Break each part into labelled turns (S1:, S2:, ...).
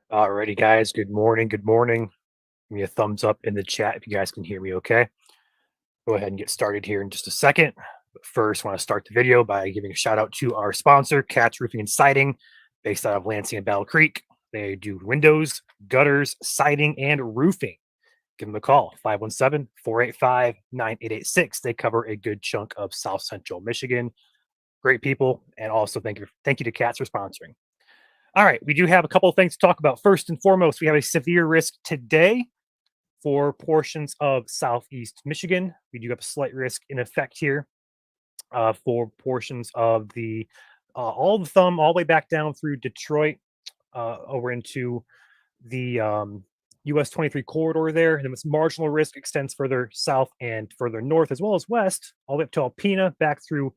S1: Alrighty, guys. Good morning. Good morning. Give me a thumbs up in the chat if you guys can hear me okay. Go ahead and get started here in just a second. But first, I want to start the video by giving a shout out to our sponsor, Cats Roofing and Siding, based out of Lansing and Battle Creek. They do windows, gutters, siding, and roofing. Give them a call, 517-485-9886. They cover a good chunk of South Central Michigan. Great people. And also thank you to Cats for sponsoring. All right, we do have a couple of things to talk about. First and foremost, we have a severe risk today for portions of southeast Michigan. We do have a slight risk in effect here for portions of the all the thumb all the way back down through Detroit over into the US 23 corridor there. And then this marginal risk extends further south and further north as well as west, all the way up to Alpena, back through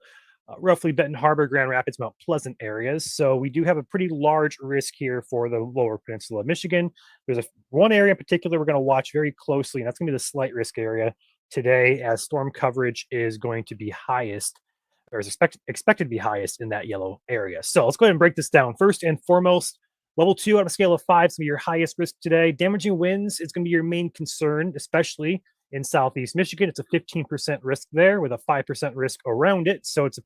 S1: roughly Benton Harbor, Grand Rapids, Mount Pleasant areas. So we do have a pretty large risk here for the lower peninsula of Michigan. There's one area in particular we're going to watch very closely, and that's going to be the slight risk area today, as storm coverage is going to be highest, or is expected to be highest in that yellow area. So let's go ahead and break this down. First and foremost, level 2 on a scale of 5 is going to be your highest risk today. Damaging winds is going to be your main concern, especially in southeast Michigan. It's a 15% risk there with a 5% risk around it. So it's a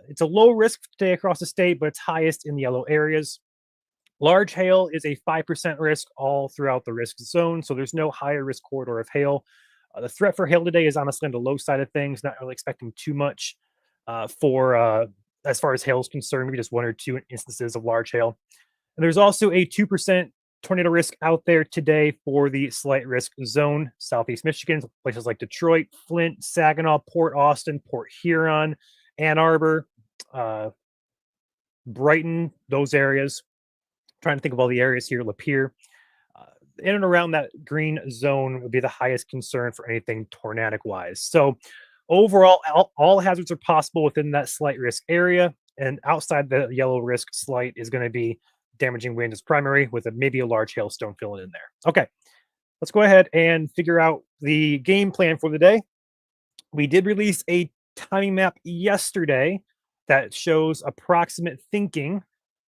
S1: it's a low risk today across the state, but it's highest in the yellow areas. Large hail is a 5% risk all throughout the risk zone. So there's no higher risk corridor of hail. The threat for hail today is honestly on the low side of things, not really expecting too much for as far as hail is concerned, maybe just one or two instances of large hail. And there's also a 2% tornado risk out there today for the slight risk zone, southeast Michigan, places like Detroit, Flint, Saginaw, Port Austin, Port Huron, Ann Arbor, Brighton, those areas. Trying to think of all the areas here, Lapeer. In and around that green zone would be the highest concern for anything tornadic wise. So overall, all hazards are possible within that slight risk area. And outside the yellow risk slight is going to be damaging wind as primary with maybe a large hailstone filling in there. Okay, let's go ahead and figure out the game plan for the day. We did release a timing map yesterday that shows approximate thinking.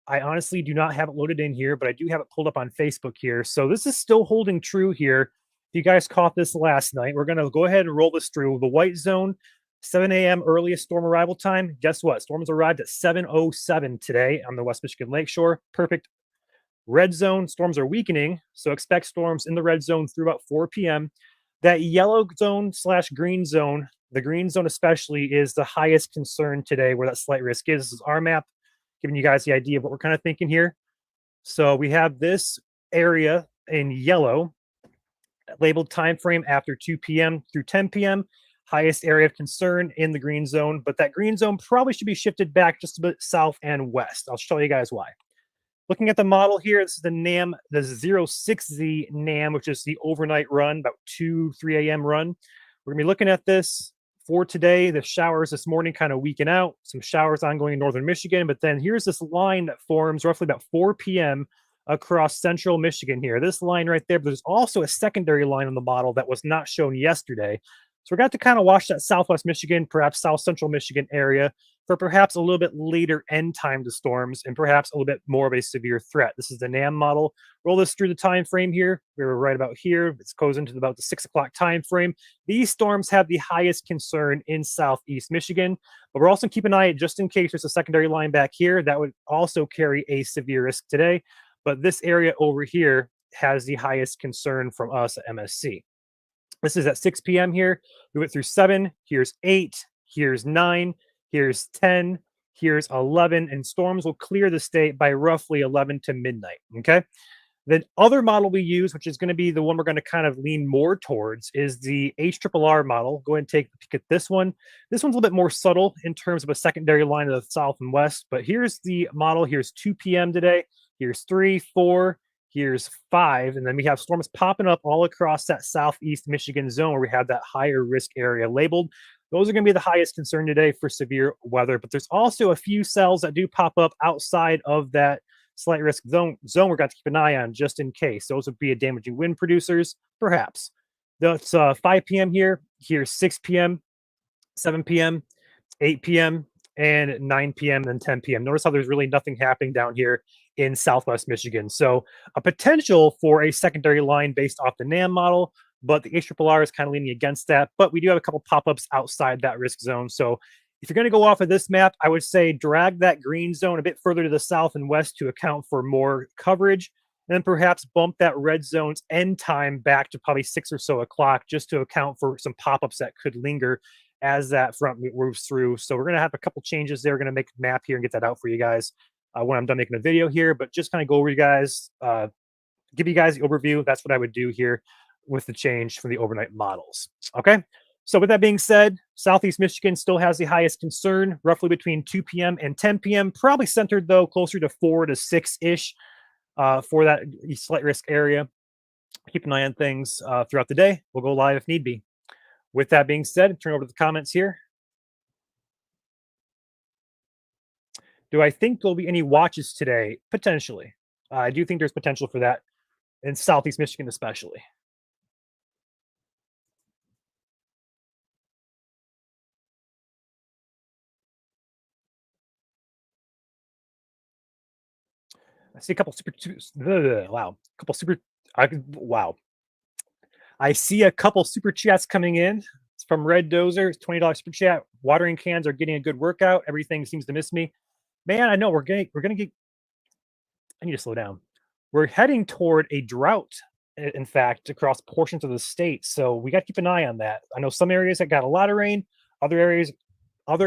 S1: I honestly do not have it loaded in here, but I do have it pulled up on Facebook here. So this is still holding true here. If you guys caught this last night, we're going to go ahead and roll this through. The white zone, 7 a.m. earliest storm arrival time. Guess what? Storms arrived at 7:07 today on the West Michigan Lakeshore. Perfect. Red zone, storms are weakening. So expect storms in the red zone through about 4 p.m. That yellow zone / green zone, the green zone especially, is the highest concern today where that slight risk is. This is our map, giving you guys the idea of what we're kind of thinking here. So we have this area in yellow labeled time frame after 2 p.m. through 10 p.m. Highest area of concern in the green zone, but that green zone probably should be shifted back just a bit south and west. I'll show you guys why. Looking at the model here, this is the NAM, the 06Z NAM, which is the overnight run, about 2-3 a.m. run. We're gonna be looking at this for today. The showers this morning kind of weaken out, some showers ongoing in northern Michigan, but then here's this line that forms roughly about 4 p.m. across central Michigan here. This line right there, but there's also a secondary line on the model that was not shown yesterday. So we're going to kind of watch that southwest Michigan, perhaps south central Michigan area for perhaps a little bit later end time to storms and perhaps a little bit more of a severe threat. This is the NAM model. Roll this through the time frame here. We were right about here. It goes into about the 6 o'clock time frame. These storms have the highest concern in southeast Michigan, but we're also keep an eye just in case there's a secondary line back here that would also carry a severe risk today. But this area over here has the highest concern from us at MSC. This is at 6 p.m. here. We went through 7. Here's 8. Here's 9. Here's 10. Here's 11. And storms will clear the state by roughly 11 to midnight. Okay. The other model we use, which is going to be the one we're going to kind of lean more towards, is the HRRR model. Go ahead and take a peek at this one. This one's a little bit more subtle in terms of a secondary line of the south and west. But here's the model. Here's 2 p.m. today. Here's 3, 4. Here's 5, and then we have storms popping up all across that southeast Michigan zone where we have that higher risk area labeled. Those are going to be the highest concern today for severe weather, but there's also a few cells that do pop up outside of that slight risk zone we're going to keep an eye on just in case. Those would be a damaging wind producers, perhaps. That's 5 p.m. here. Here's 6 p.m., 7 p.m., 8 p.m., and 9 p.m. and 10 p.m. Notice how there's really nothing happening down here in Southwest Michigan. So a potential for a secondary line based off the NAM model, but the HRRR is kind of leaning against that. But we do have a couple pop-ups outside that risk zone. So if you're going to go off of this map, I would say drag that green zone a bit further to the south and west to account for more coverage, and then perhaps bump that red zone's end time back to probably 6 or so o'clock just to account for some pop-ups that could linger as that front moves through. So we're going to have a couple changes there. We're going to make a map here and get that out for you guys when I'm done making the video here, but just kind of go over you guys, give you guys the overview. That's what I would do here with the change from the overnight models. Okay. So with that being said, Southeast Michigan still has the highest concern, roughly between 2 p.m. and 10 p.m., probably centered though closer to 4 to 6-ish for that slight risk area. Keep an eye on things throughout the day. We'll go live if need be. With that being said, turn over to the comments here. Do I think there'll be any watches today? Potentially. I do think there's potential for that in Southeast Michigan, especially. I see a couple wow, a couple super. Wow, I see a couple super chats coming in. It's from Red Dozer. It's $20 super chat. Watering cans are getting a good workout. Everything seems to miss me. Man, I know we're gonna get. I need to slow down. We're heading toward a drought. In fact, across portions of the state, so we got to keep an eye on that. I know some areas that got a lot of rain. Other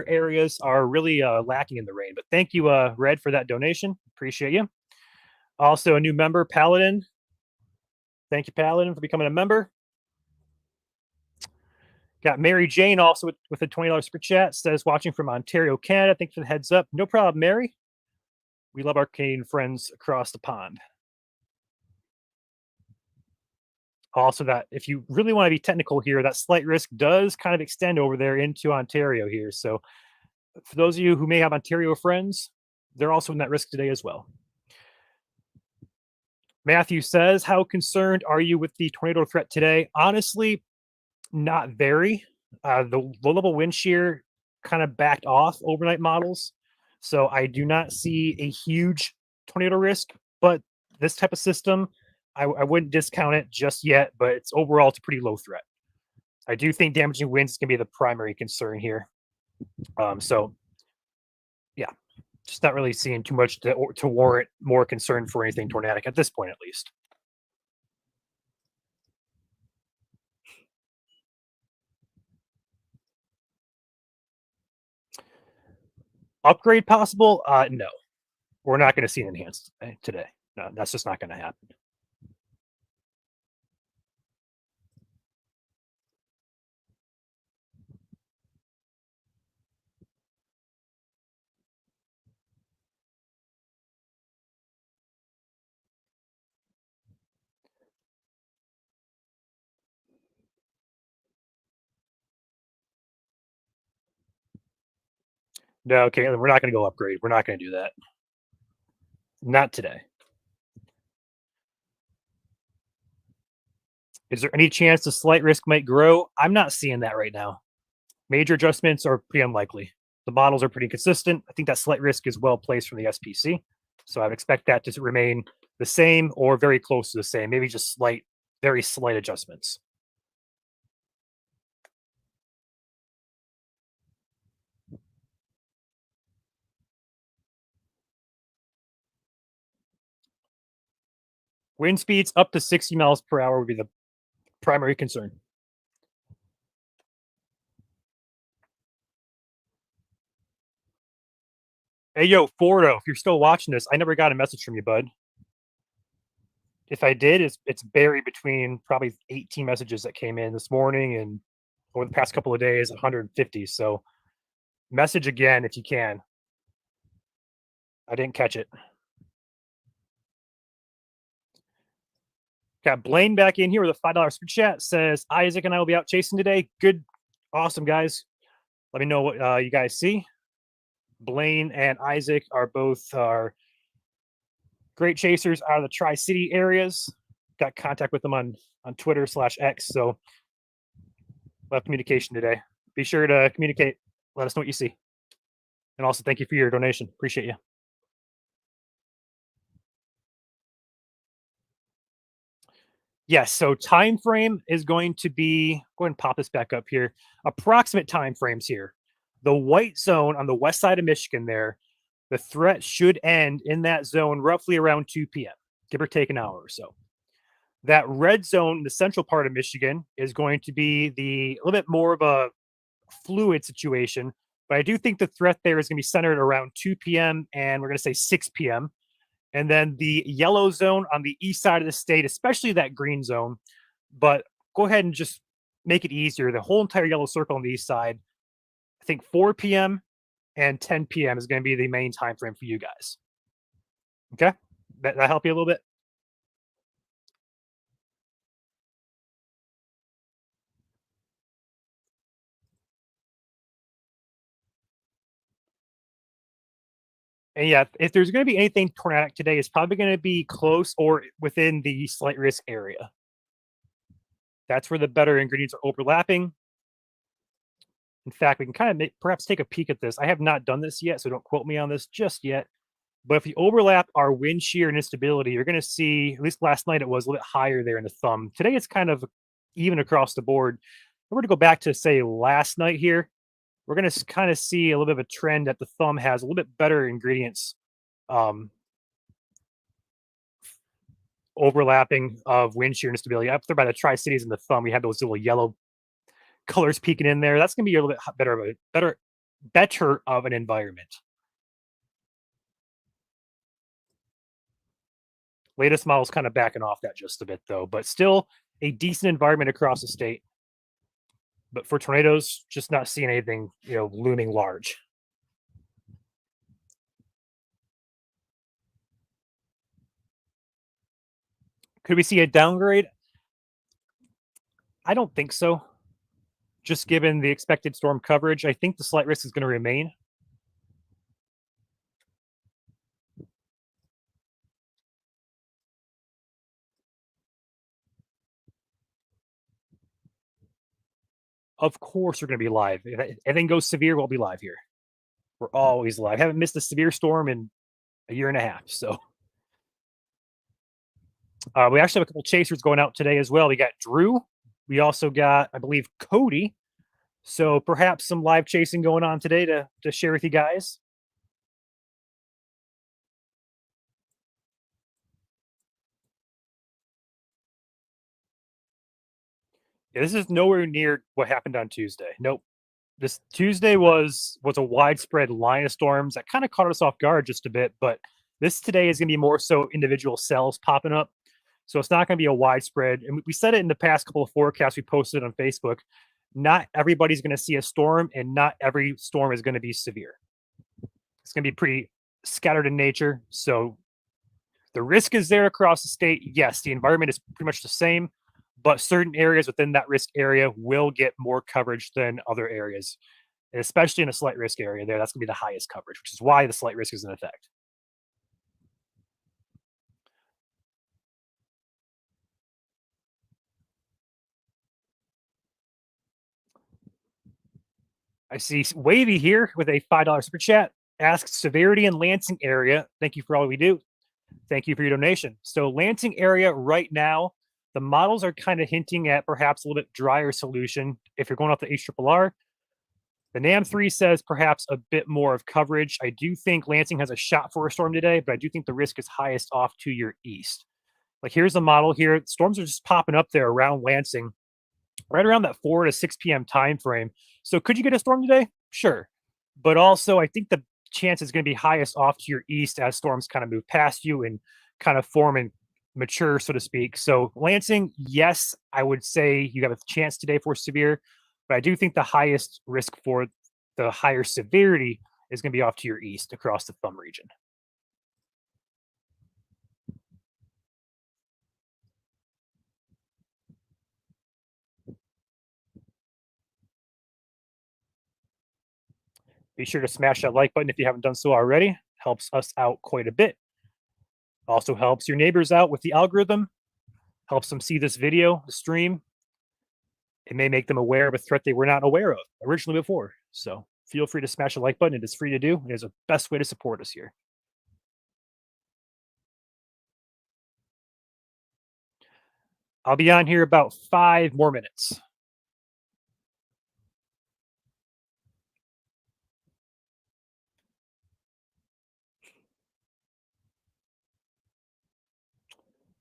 S1: areas are really lacking in the rain. But thank you, Red, for that donation. Appreciate you. Also, a new member, Paladin. Thank you, Paladin, for becoming a member. Got Mary Jane also with a $20 super chat. Says watching from Ontario, Canada. Thanks for the heads up. No problem, Mary. We love our Canadian friends across the pond. Also, that if you really want to be technical here, that slight risk does kind of extend over there into Ontario here. So for those of you who may have Ontario friends, they're also in that risk today as well. Matthew says, how concerned are you with the tornado threat today? Honestly, not very. The low level wind shear kind of backed off overnight models. So I do not see a huge tornado risk, but this type of system, I wouldn't discount it just yet, but it's a pretty low threat. I do think damaging winds is going to be the primary concern here. So yeah, just not really seeing too much to warrant more concern for anything tornadic at this point, at least. Upgrade possible? No, we're not going to see an enhanced today. No, that's just not going to happen. No, okay, we're not going to go upgrade. We're not going to do that. Not today. Is there any chance the slight risk might grow? I'm not seeing that right now. Major adjustments are pretty unlikely. The models are pretty consistent. I think that slight risk is well placed from the SPC. So I would expect that to remain the same or very close to the same, maybe just slight, very slight adjustments. Wind speeds up to 60 miles per hour would be the primary concern. Hey, yo, Fordo, if you're still watching this, I never got a message from you, bud. If I did, it's buried between probably 18 messages that came in this morning and over the past couple of days, 150. So message again if you can. I didn't catch it. Got Blaine back in here with a $5 super chat. Says Isaac and I will be out chasing today. Good, awesome guys. Let me know what you guys see. Blaine and Isaac are both our great chasers out of the Tri-City areas. Got contact with them on Twitter/X. So we'll have communication today. Be sure to communicate. Let us know what you see. And also thank you for your donation. Appreciate you. Yes, so time frame is going to be go ahead and pop this back up here. Approximate time frames here. The white zone on the west side of Michigan there, the threat should end in that zone roughly around 2 p.m., give or take an hour or so. That red zone in the central part of Michigan is going to be the a little bit more of a fluid situation, but I do think the threat there is going to be centered around 2 p.m. and we're going to say 6 p.m. And then the yellow zone on the east side of the state, especially that green zone. But go ahead and just make it easier. The whole entire yellow circle on the east side, I think 4 p.m. and 10 p.m. is going to be the main time frame for you guys. Okay, that help you a little bit. And yeah, if there's going to be anything tornadic today, it's probably going to be close or within the slight risk area. That's where the better ingredients are overlapping. In fact, we can kind of perhaps take a peek at this. I have not done this yet, so don't quote me on this just yet. But if you overlap our wind shear and instability, you're going to see, at least last night, it was a little bit higher there in the thumb. Today, it's kind of even across the board. If we're to go back to, say, last night here, we're going to kind of see a little bit of a trend that the thumb has a little bit better ingredients um, overlapping of wind shear and instability. Up there by the Tri Cities and the thumb, we have those little yellow colors peeking in there. That's going to be a little bit better of a better of an environment. Latest model is kind of backing off that just a bit though, but still a decent environment across the state. But for tornadoes, just not seeing anything, looming large. Could we see a downgrade? I don't think so. Just given the expected storm coverage, I think the slight risk is going to remain. Of course, we're going to be live. If anything goes severe, we'll be live here. We're always live. Haven't missed a severe storm in a year and a half. So we actually have a couple chasers going out today as well. We got Drew. We also got, I believe, Cody. So perhaps some live chasing going on today to share with you guys. Yeah, this is nowhere near what happened on Tuesday. Nope. This Tuesday was a widespread line of storms that kind of caught us off guard just a bit, but this today is going to be more so individual cells popping up. So it's not going to be a widespread. And we said it in the past couple of forecasts we posted on Facebook. Not everybody's going to see a storm, and not every storm is going to be severe. It's going to be pretty scattered in nature. So the risk is there across the state. Yes, the environment is pretty much the same, but certain areas within that risk area will get more coverage than other areas, and especially in a slight risk area there. That's going to be the highest coverage, which is why the slight risk is in effect. I see Wavy here with a $5 super chat. Asks severity in Lansing area. Thank you for all we do. Thank you for your donation. So Lansing area right now, the models are kind of hinting at perhaps a little bit drier solution. If you're going off the HRRR, the NAM3 says perhaps a bit more of coverage. I do think Lansing has a shot for a storm today, but I do think the risk is highest off to your east. Like here's the model here. Storms are just popping up there around Lansing, right around that 4 to 6 p.m. time frame. So could you get a storm today? Sure. But also, I think the chance is going to be highest off to your east as storms kind of move past you and kind of form and mature, so to speak. So Lansing, yes, I would say you have a chance today for severe, but I do think the highest risk for the higher severity is going to be off to your east across the thumb region. Be sure to smash that like button if you haven't done so already. Helps us out quite a bit. Also helps your neighbors out with the algorithm, helps them see this video, the stream. It may make them aware of a threat they were not aware of originally before. So feel free to smash the like button. It is free to do. It is the best way to support us here. I'll be on here about 5 more minutes.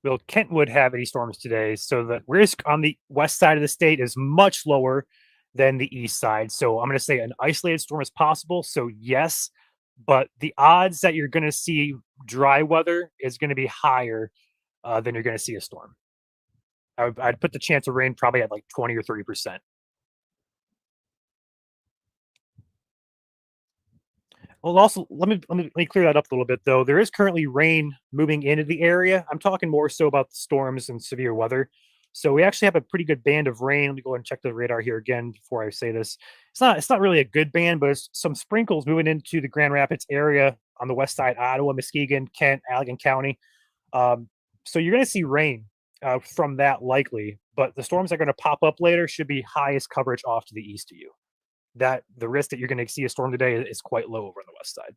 S1: Will Kentwood have any storms today? So the risk on the west side of the state is much lower than the east side. So I'm going to say an isolated storm is possible. So yes, but the odds that you're going to see dry weather is going to be higher than you're going to see a storm. I'd put the chance of rain probably at like 20 or 30%. Well, also let me clear that up a little bit though. There is currently rain moving into the area. I'm talking more so about the storms and severe weather. So we actually have a pretty good band of rain. Let me go ahead and check the radar here again before I say this. It's not really a good band, but it's some sprinkles moving into the Grand Rapids area on the west side, Ottawa, Muskegon, Kent, Allegan County. Um, so you're going to see rain from that likely, but the storms that are going to pop up later should be highest coverage off to the east of you. That the risk that you're going to see a storm today is quite low over on the west side.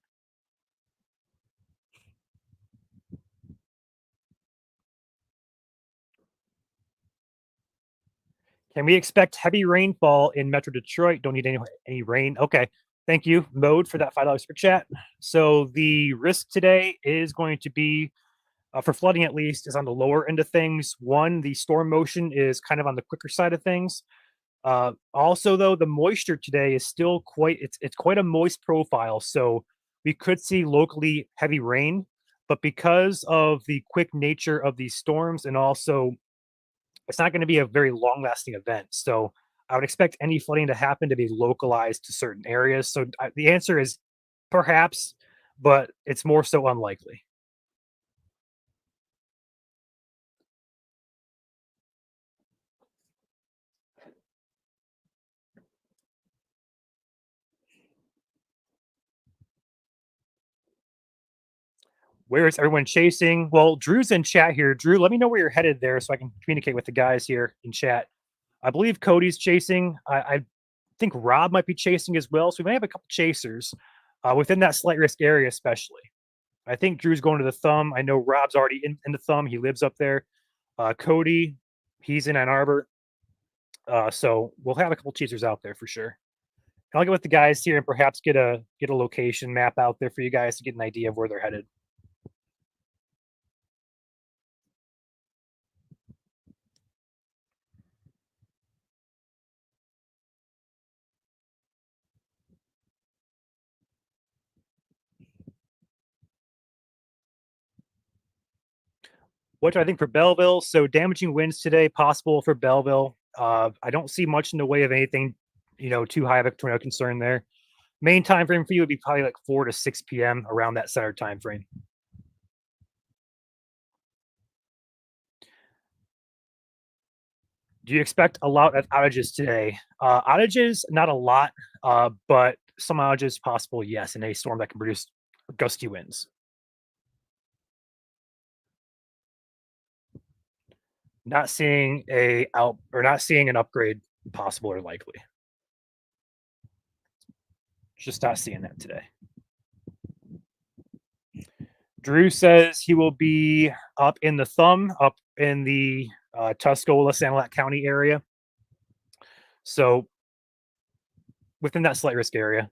S1: Can we expect heavy rainfall in Metro Detroit? Don't need any rain. Okay. Thank you, Mode, for that $5 per chat. So the risk today is going to be for flooding at least is on the lower end of things. One, the storm motion is kind of on the quicker side of things. Also, though, the moisture today is still it's quite a moist profile, so we could see locally heavy rain. But because of the quick nature of these storms, and also it's not going to be a very long lasting event, so I would expect any flooding to happen to be localized to certain areas. So the answer is perhaps, but it's more so unlikely. Where is everyone chasing? Well, Drew's in chat here. Drew, let me know where you're headed there so I can communicate with the guys here in chat. I believe Cody's chasing. I think Rob might be chasing as well. So we may have a couple chasers within that slight risk area, especially. I think Drew's going to the thumb. I know Rob's already in the thumb. He lives up there. Cody, he's in Ann Arbor. So we'll have a couple chasers out there for sure. I'll get with the guys here and perhaps get a location map out there for you guys to get an idea of where they're headed. What do I think for Belleville? So damaging winds today possible for Belleville. I don't see much in the way of anything, too high of a tornado concern there. Main time frame for you would be probably like 4 to 6 p.m. around that center time frame. Do you expect a lot of outages today? Outages, not a lot, but some outages possible, yes, in a storm that can produce gusty winds. Not seeing an upgrade possible or likely. Just not seeing that today. Drew says he will be up in the thumb, up in the Tuscola, Sanilac County area. So within that slight risk area.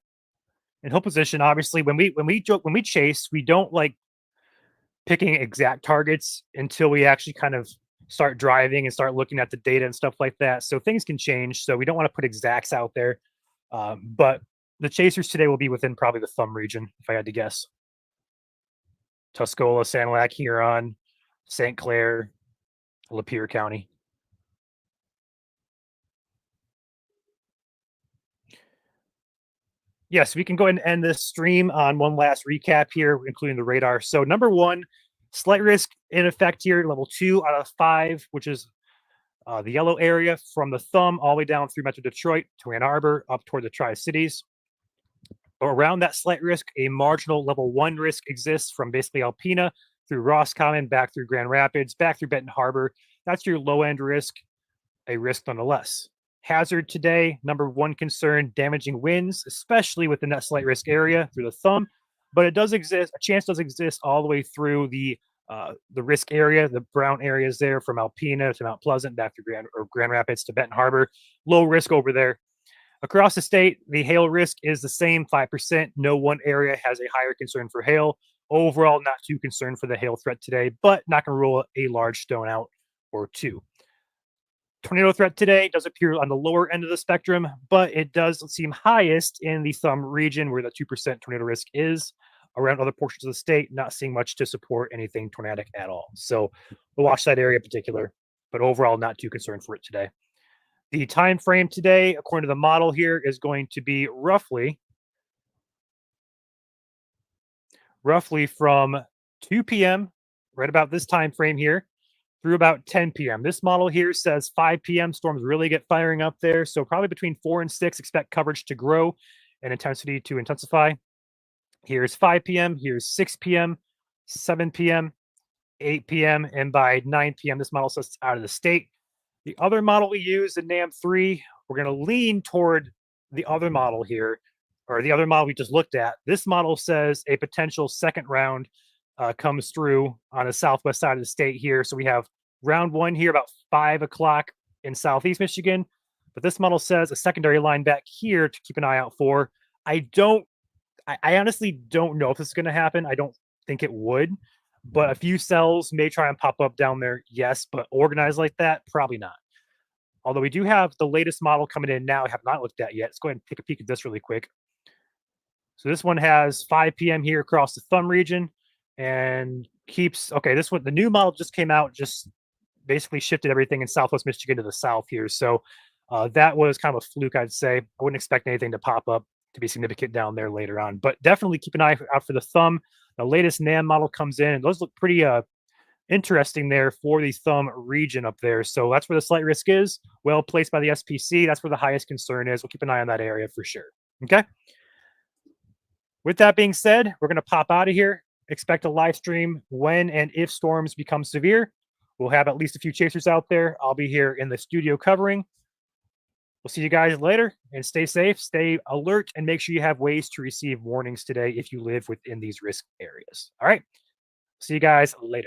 S1: In hill position, obviously, when we chase, we don't like picking exact targets until we actually kind of start driving and start looking at the data and stuff like that. So things can change. So we don't want to put exacts out there. But the chasers today will be within probably the thumb region, if I had to guess. Tuscola, Sanilac, Huron, St. Clair, Lapeer County. Yes, we can go ahead and end this stream on one last recap here, including the radar. So number one, slight risk in effect here, level 2 out of 5, which is the yellow area from the thumb all the way down through Metro Detroit to Ann Arbor up toward the Tri-Cities. Around that slight risk, a marginal level 1 risk exists from basically Alpena through Roscommon, back through Grand Rapids, back through Benton Harbor. That's your low end risk, a risk nonetheless. Hazard today, number 1 concern, damaging winds, especially within that slight risk area through the thumb. But it does exist, a chance does exist all the way through the The risk area, the brown areas there from Alpena to Mount Pleasant, back to Grand Rapids to Benton Harbor, low risk over there. Across the state, the hail risk is the same 5%. No one area has a higher concern for hail. Overall, not too concerned for the hail threat today, but not going to rule a large stone out or two. Tornado threat today does appear on the lower end of the spectrum, but it does seem highest in the thumb region where the 2% tornado risk is. Around other portions of the state, not seeing much to support anything tornadic at all. So we'll watch that area in particular, but overall, not too concerned for it today. The time frame today, according to the model here, is going to be roughly from 2 p.m., right about this time frame here, through about 10 p.m. This model here says 5 p.m. storms really get firing up there. So probably between 4 and 6, expect coverage to grow and intensity to intensify. Here's 5 p.m., here's 6 p.m., 7 p.m., 8 p.m., and by 9 p.m., this model says it's out of the state. The other model we use, the NAM3, we're going to lean toward the other model here, or the other model we just looked at. This model says a potential second round comes through on the southwest side of the state here. So we have round one here about 5 o'clock in southeast Michigan. But this model says a secondary line back here to keep an eye out for. I honestly don't know if this is going to happen. I don't think it would, but a few cells may try and pop up down there. Yes, but organized like that, probably not. Although we do have the latest model coming in now, I have not looked at yet. Let's go ahead and take a peek at this really quick. So this one has 5 p.m. here across the thumb region and keeps, okay, this one, the new model just came out, just basically shifted everything in southwest Michigan to the south here. So that was kind of a fluke, I'd say. I wouldn't expect anything to pop up to be significant down there later on, but definitely keep an eye out for the thumb. The latest NAM model comes in, and those look pretty interesting there for the thumb region up there. So that's where the slight risk is, well placed by the SPC. That's where the highest concern is. We'll keep an eye on that area for sure. Okay. With that being said, we're going to pop out of here. Expect a live stream when and if storms become severe. We'll have at least a few chasers out there. I'll be here in the studio covering. We'll see you guys later, and stay safe, stay alert, and make sure you have ways to receive warnings today if you live within these risk areas. All right. See you guys later.